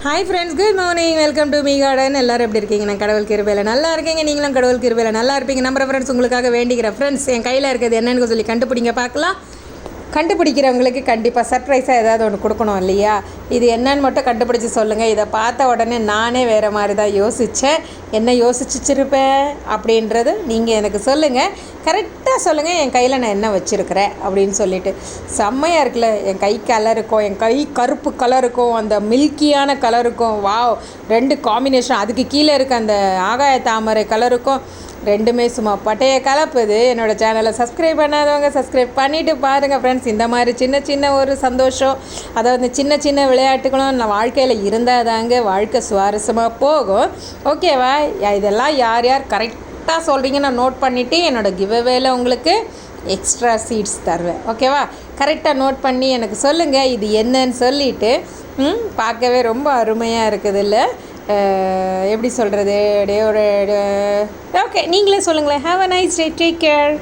Hi friends, good morning. Welcome to me garden. எல்லோரும் எப்படி இருக்கீங்க? நான் கடவுள் கிருபையில் நல்லா இருக்கீங்க. நீங்களும் கடவுள் கிருபையில் நல்லா இருப்பீங்க. நம்புற ஃப்ரெண்ட்ஸ், உங்களுக்காக வேண்டிக்கிற ஃப்ரெண்ட்ஸ், என் கையில் இருக்கிறது என்னென்னு சொல்லி கண்டுபிடிங்க பார்க்கலாம். கண்டுபிடிக்கிறவங்களுக்கு கண்டிப்பாக சர்ப்ரைஸாக ஏதாவது ஒன்று கொடுக்கணும் இல்லையா? இது என்னன்னு மட்டும் கண்டுபிடிச்சி சொல்லுங்கள். இதை பார்த்த உடனே நானே வேறு மாதிரி தான் யோசித்தேன். என்ன யோசிச்சிருப்பேன் அப்படின்றது நீங்கள் எனக்கு சொல்லுங்கள். கரெக்டாக சொல்லுங்கள், என் கையில் நான் என்ன வச்சுருக்கிறேன் அப்படின்னு சொல்லிட்டு. செம்மையாக இருக்குல்ல, என் கை கலருக்கும் என் கை கருப்பு கலருக்கும் அந்த மில்கியான கலருக்கும் வாவ், ரெண்டு காம்பினேஷன். அதுக்கு கீழே இருக்க அந்த ஆகாய தாமரை கலருக்கும் ரெண்டுமே சும்மா பட்டைய கலப்புது. என்னோடய சேனலை சப்ஸ்கிரைப் பண்ணாதவங்க சப்ஸ்கிரைப் பண்ணிவிட்டு பாருங்கள் ஃப்ரெண்ட்ஸ். இந்த மாதிரி சின்ன சின்ன ஒரு சந்தோஷம், அதாவது சின்ன சின்ன விளையாட்டுகளும் நான் வாழ்க்கையில் இருந்தால் தாங்க வாழ்க்கை சுவாரஸ்யமாக போகும். ஓகேவா? இதெல்லாம் யார் யார் கரெக்டாக சொல்கிறீங்க நான் நோட் பண்ணிவிட்டு என்னோடய கிவ்அவேல உங்களுக்கு எக்ஸ்ட்ரா சீட்ஸ் தருவேன். ஓகேவா? கரெக்டாக நோட் பண்ணி எனக்கு சொல்லுங்கள் இது என்னன்னு சொல்லிவிட்டு. பார்க்கவே ரொம்ப அருமையாக இருக்குது இல்லை? எப்படி சொல்கிறது? ஓகே, நீங்களே சொல்லுங்களேன். Have a nice day, take care.